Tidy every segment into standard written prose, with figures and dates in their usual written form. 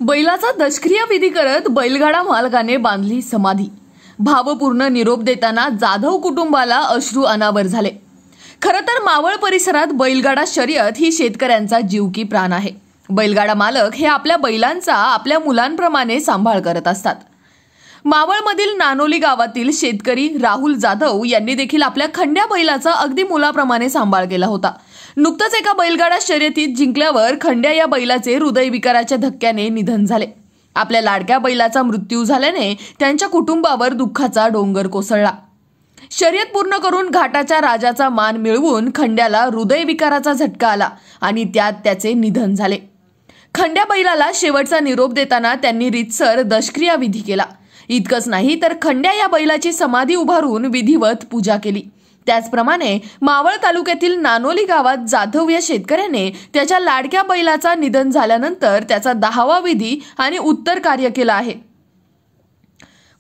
बैलाचा दशक्रिया विधी करत बैलगाडा मालकाने बांधली समाधी। भावपूर्ण निरोप देताना जाधव कुटुंबाला अश्रू अनावर झाले। खरं तर मावळ परिसरात बैलगाडा शर्यत ही शेतकऱ्यांचा जीव की प्राण आहे। बैलगाडा मालक हे आपल्या बैलांचा आपल्या मुलांप्रमाणे सांभाळ करत असतात। मावळमधील नानोली गावातील शेतकरी राहुल जाधव यांनी देखील आपल्या खंड्या बैलाचा अगदी मुलाप्रमाणे सांभाळ केला होता। नुकतंच एका बैलगाडा शर्यतीत जिंकल्यावर खंड्या या बैलाचे हृदयविकाराच्या धक्क्याने निधन झाले। आपल्या लाडक्या बैलाचा मृत्यू झाल्याने त्यांच्या कुटुंबावर दुःखाचा डोंगर कोसळला। शर्यत पूर्ण करून घाटाच्या राजाचा मान मिळवून खंड्याला हृदयविकाराचा झटका आला आणि त्यात त्याचे निधन झाले। खंड्या बैलाला शेवटचा निरोप देताना त्यांनी रीतसर दशक्रिया विधी केला। इतकंच नाही तर खंड्या या बैलाची समाधी उभारून विधिवत पूजा केली। त्याचप्रमाणे मावळ तालुक्यातील नानोली गावात जाधव या शेतकऱ्याने त्याच्या लाडक्या बैलाचा निधन झाल्यानंतर त्याचा 10वा विधी आणि उत्तर कार्य केला आहे।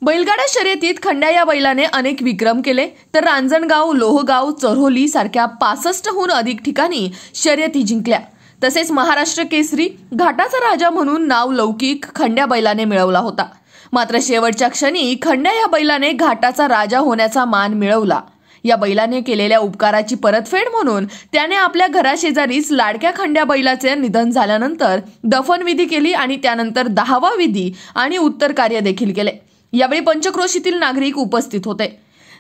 बैलगाडा शर्यतीत खंड्या या बैलाने अनेक विक्रम केले, तर रांजणगाव, लोहगाव, चरोली सारख्या 65हून अधिक ठिकाणी शर्यती जिंकल्या। तसेच महाराष्ट्र केसरी, घाटाचा राजा म्हणून नाव लौकिक खंड्या बैलाने मिळवला होता। मात्र शेवटच्या क्षणी खंड्या या बैलाने घाटाचा राजा होण्याचा मान मिळवला। या बैलाने केलेल्या उपकाराची परतफेड म्हणून त्याने आपल्या घराशेजारीच लाडक्या खंड्या बैलाचे निधन झाल्यानंतर दफनविधी केली आणि त्यानंतर 10वा विधी आणि उत्तर कार्य देखील केले। यावेळी पंचक्रोशीतील नागरिक उपस्थित होते।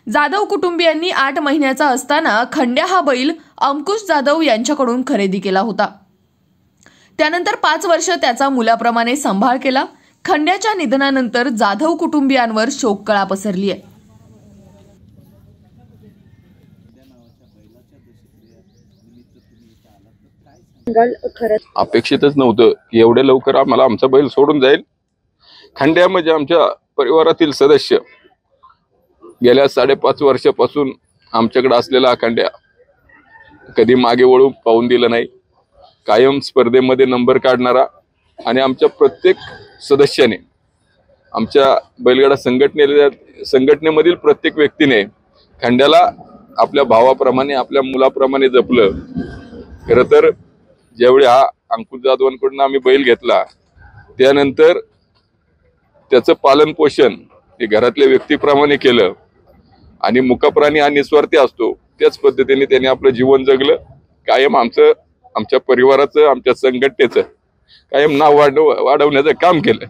जाधव कुटुंबियांनी 8 महिन्याचा असताना खंड्या हा बैल अंकुश जाधव यांच्याकडून खरेदी केला होता। त्यानंतर 5 वर्ष त्याचा मुलाप्रमाणे सांभाळ केला। खंड्याच्या निधनानंतर जाधव कुटुंबियांवर शोककळा पसरली आहे। अपेक्षितच नव्हतं की एवढे लवकर आम्हाला आमचा बैल सोडून जाईल। खंड्या म्हणजे आमच्या परिवारातील सदस्य। गेल्या 5.5 वर्षापासून आमच्याकडे असलेला खंड्या कधी मागे वळून पाहून दिलं नाही। कायम स्पर्धेमध्ये नंबर काढणारा आणि आमच्या प्रत्येक सदस्याने, आमच्या बैलगाडा संघटनेमधील प्रत्येक व्यक्तीने खंड्याला आपल्या भावाप्रमाणे, आपल्या मुलाप्रमाणे जपलं। खरं तर ज्यावेळी हा अंकुश जाधवांकडून आम्ही बैल घेतला, त्यानंतर त्याचं पालन पोषण हे घरातल्या व्यक्तीप्रमाणे केलं आणि मुकप्राणी हा निस्वार्थी असतो, त्याच पद्धतीने त्याने आपलं जीवन जगलं। कायम आमच्या परिवाराचं, आमच्या संघटनेचं कायम नाव वाढवण्याचं काम केलं।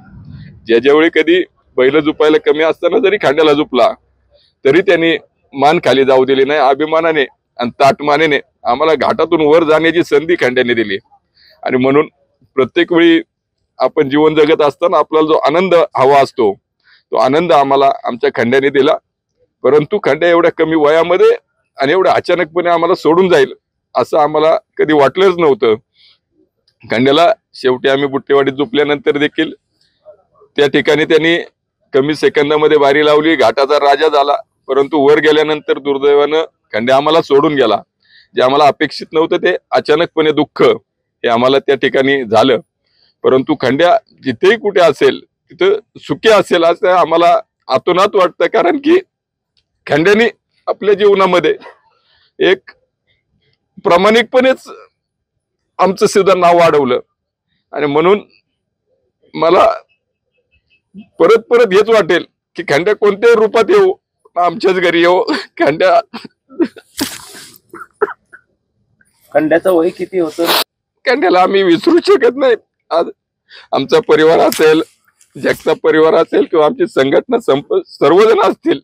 ज्यावेळी कधी बैल झुपायला कमी असताना जरी खंड्याला झुपला तरी त्यांनी मान खाली जाऊ दिली नाही। अभिमानाने आणि ताटमानेने आम्हाला घाटातून वर जाण्याची संधी खंड्याने दिली आणि म्हणून प्रत्येक वेळी आपण जीवन जगत असताना आपल्याला जो आनंद हवा असतो तो आनंद आम्हाला आमच्या खंड्याने दिला। परंतु खंड्या एवढ्या कमी वयामध्ये आणि एवढ्या अचानकपणे आम्हाला सोडून जाईल असं आम्हाला कधी वाटलंच नव्हतं। खंड्याला शेवटी आम्ही बुट्टेवाडीत झोपल्यानंतर देखील त्या ठिकाणी त्यांनी कमी सेकंदामध्ये बारी लावली, घाटाचा राजा झाला। परंतु वर गेल्यानंतर दुर्दैवानं खंड्या आम्हाला सोडून गेला। जे आम्हाला अपेक्षित नव्हतं ते अचानकपणे दुःख हे आम्हाला त्या ठिकाणी झालं। परंतु खंड्या जिथेही कुठे असेल तिथं सुखी असेल असं आम्हाला आतोनात वाटतं, कारण की खंड्याने आपल्या जीवनामध्ये एक प्रामाणिकपणेच आमचं सुद्धा नाव वाढवलं आणि म्हणून मला परत हेच वाटेल की खंड्या कोणत्याही रूपात येऊ, आमच्याच घरी येऊ। खंड्याचं वय किती होतं? खंड्याला आम्ही विसरू शकत नाही। आज आमचा परिवार असेल, जगताप परिवार असेल किंवा आमची संघटना सर्वजण असतील,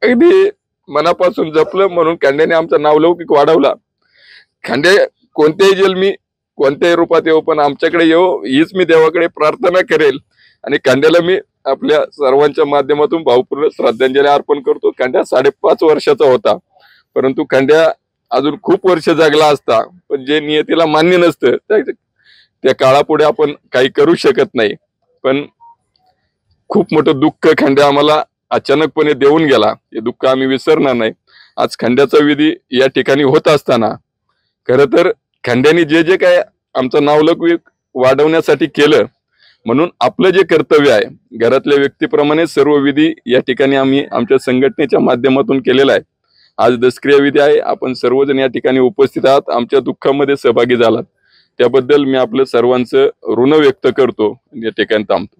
अगदी मनापासून जपलं म्हणून खंड्याने आमचं नावलौकिक वाढवला। खंड्या कोणत्याही जन्मी, कोणत्याही रूपात येऊ, पण आमच्याकडे येऊ हीच मी देवाकडे प्रार्थना करेल आणि खंड्याला मी आपल्या सर्वांच्या माध्यमातून भावपूर्ण श्रद्धांजली अर्पण करतो। खंड्या 5.5 वर्षाचा होता, परंतु खंड्या अजून खूप वर्ष जगला असता, पण जे नियतीला मान्य नसतं त्या काळापुढे आपण काही करू शकत नाही। पण खूप मोठं दुःख खंड्या आम्हाला अचानकपणे देऊन गेला, हे दुःख आम्ही विसरणार नाही। आज खंड्याचा विधी या ठिकाणी होत असताना खरं तर खंड्याने जे काय आमचं नावलौकिक वाढवण्यासाठी केलं, म्हणून आपलं जे कर्तव्य आहे घरातल्या व्यक्तीप्रमाणे सर्व विधी या ठिकाणी आम्ही आमच्या संघटनेच्या माध्यमातून केलेला आहे। आज दशक्रिया विधी आहे, आपण सर्वजण या ठिकाणी उपस्थित आहात, आमच्या दुःखामध्ये सहभागी झालात त्याबद्दल मी आपलं सर्वांचं ऋण व्यक्त करतो आणि या ठिकाणी थांबतो.